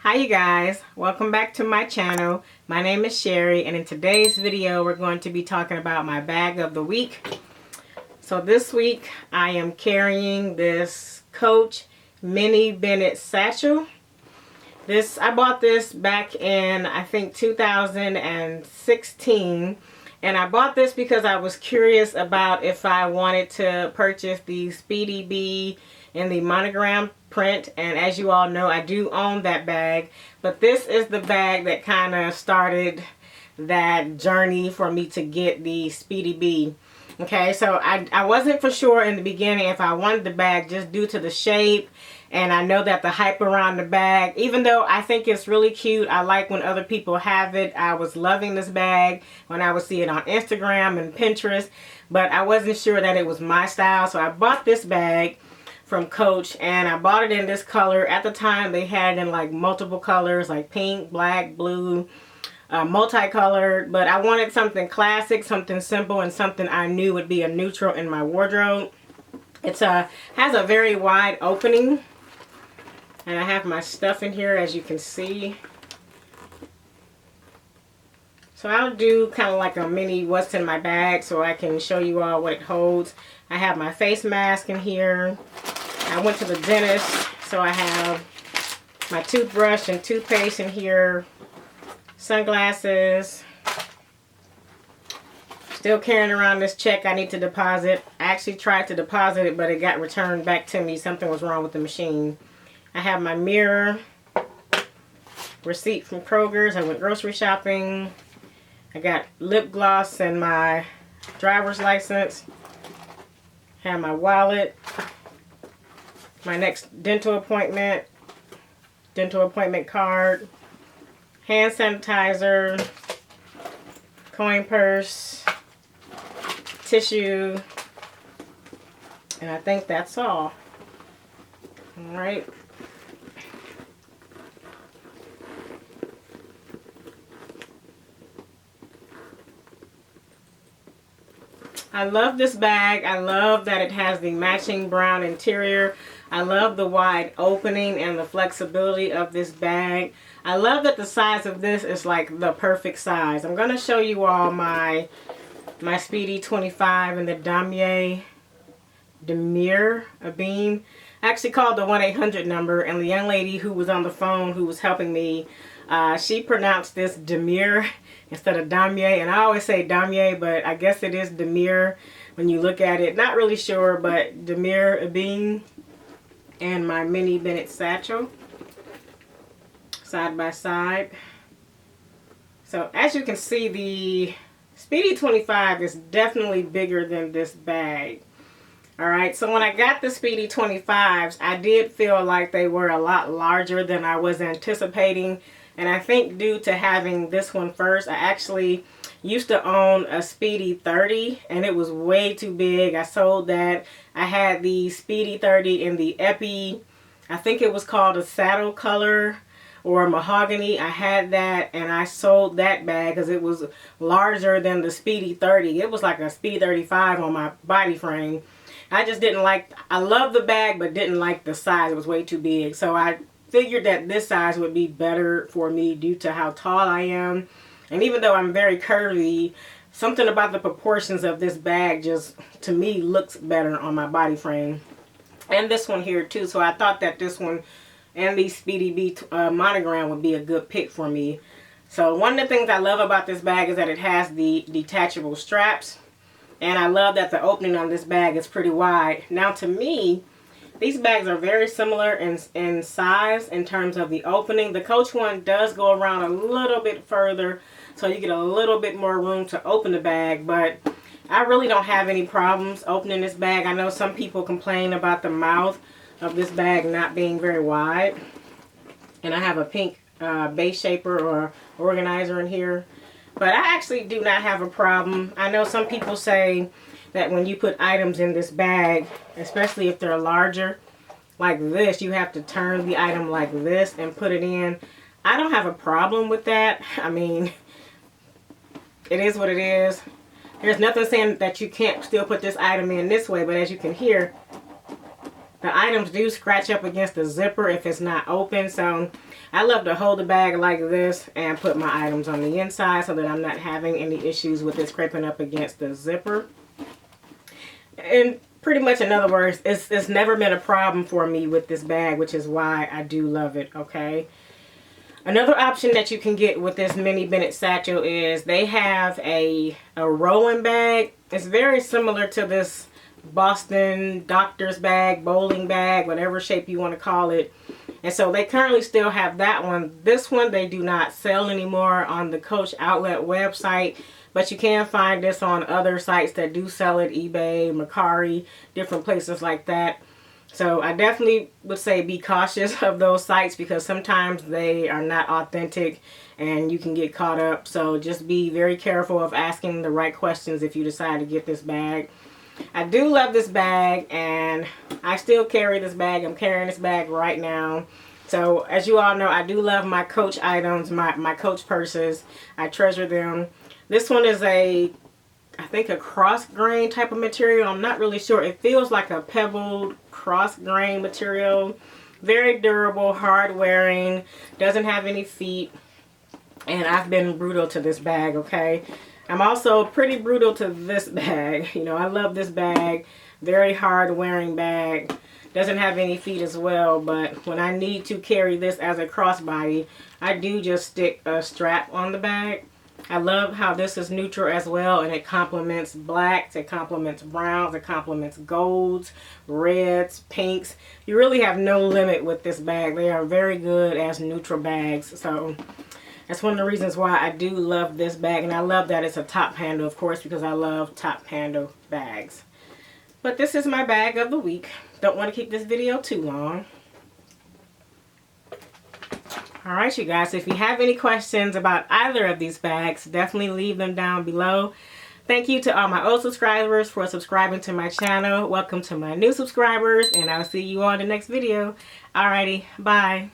Hi you guys, welcome back to my channel. My name is Sherry, and in today's video we're going to be talking about my bag of the week. So this week I am carrying this Coach mini Bennett satchel. I bought this back in I think 2016, and I bought this because I was curious about if I wanted to purchase the Speedy B in the monogram print, and as you all know, I do own that bag, but this is the bag that kind of started that journey for me to get the Speedy B. Okay, so I wasn't for sure in the beginning if I wanted the bag just due to the shape, and I know that the hype around the bag, even though I think it's really cute, I like when other people have it. I was loving this bag when I would see it on Instagram and Pinterest, but I wasn't sure that it was my style, so I bought this bag from Coach, and I bought it in this color. At the time they had it in like multiple colors, like pink, black, blue, multicolored, but I wanted something classic, something simple, and something I knew would be a neutral in my wardrobe. It has a very wide opening, and I have my stuff in here, as you can see. So I'll do kind of like a mini what's in my bag so I can show you all what it holds. I have my face mask in here. I went to the dentist, so I have my toothbrush and toothpaste in here, sunglasses, still carrying around this check I need to deposit. I actually tried to deposit it, but it got returned back to me. Something was wrong with the machine. I have my mirror, receipt from Kroger's. I went grocery shopping. I got lip gloss and my driver's license. I have my wallet, my next dental appointment card, hand sanitizer, coin purse, tissue, and I think that's all. All right. I love this bag. I love that it has the matching brown interior. I love the wide opening and the flexibility of this bag. I love that the size of this is like the perfect size. I'm going to show you all my Speedy 25 and the Demure Beam. I actually called the 1-800 number, and the young lady who was on the phone who was helping me, she pronounced this Demure instead of Damier, and I always say Damier, but I guess it is Demure when you look at it. Not really sure, but Demure Beam and my mini Bennett satchel side by side. So as you can see, the Speedy 25 is definitely bigger than this bag. Alright, so when I got the Speedy 25s, I did feel like they were a lot larger than I was anticipating. And I think due to having this one first, I actually used to own a Speedy 30, and it was way too big. I sold that. I had the Speedy 30 in the Epi, I think it was called a saddle color or mahogany. I had that, and I sold that bag because it was larger than the Speedy 30. It was like a Speedy 35 on my body frame. I just didn't like, I love the bag, but didn't like the size. It was way too big. So I figured that this size would be better for me due to how tall I am. And even though I'm very curvy, something about the proportions of this bag just, to me, looks better on my body frame. And this one here too. So I thought that this one and the Speedy B monogram would be a good pick for me. So one of the things I love about this bag is that it has the detachable straps. And I love that the opening on this bag is pretty wide. Now to me, these bags are very similar in size in terms of the opening. The Coach one does go around a little bit further, so you get a little bit more room to open the bag. But I really don't have any problems opening this bag. I know some people complain about the mouth of this bag not being very wide. And I have a pink base shaper or organizer in here. But I actually do not have a problem. I know some people say that when you put items in this bag, especially if they're larger, like this, you have to turn the item like this and put it in. I don't have a problem with that. I mean, it is what it is. There's nothing saying that you can't still put this item in this way, but as you can hear, the items do scratch up against the zipper if it's not open. So I love to hold the bag like this and put my items on the inside so that I'm not having any issues with it scraping up against the zipper. And pretty much, in other words, it's never been a problem for me with this bag, which is why I do love it, okay? Another option that you can get with this mini Bennett satchel is they have a rowing bag. It's very similar to this Boston doctor's bag, bowling bag, whatever shape you want to call it. And so they currently still have that one. This one they do not sell anymore on the Coach outlet website, but you can find this on other sites that do sell it, eBay, Mercari, different places like that. So I definitely would say be cautious of those sites because sometimes they are not authentic and you can get caught up. So just be very careful of asking the right questions if you decide to get this bag. I do love this bag and I still carry this bag. I'm carrying this bag right now. So as you all know, I do love my Coach items, my Coach purses. I treasure them. This one is I think a cross grain type of material. I'm not really sure. It feels like a pebbled cross grain material. Very durable, hard wearing, doesn't have any feet. And I've been brutal to this bag, okay? I'm also pretty brutal to this bag. You know, I love this bag. Very hard wearing bag. Doesn't have any feet as well, but when I need to carry this as a crossbody, I do just stick a strap on the bag. I love how this is neutral as well, and it complements blacks, it complements browns, it complements golds, reds, pinks. You really have no limit with this bag. They are very good as neutral bags. So that's one of the reasons why I do love this bag. And I love that it's a top handle, of course, because I love top handle bags. But this is my bag of the week. Don't want to keep this video too long. Alright, you guys, if you have any questions about either of these bags, definitely leave them down below. Thank you to all my old subscribers for subscribing to my channel. Welcome to my new subscribers, and I'll see you on the next video. Alrighty, bye.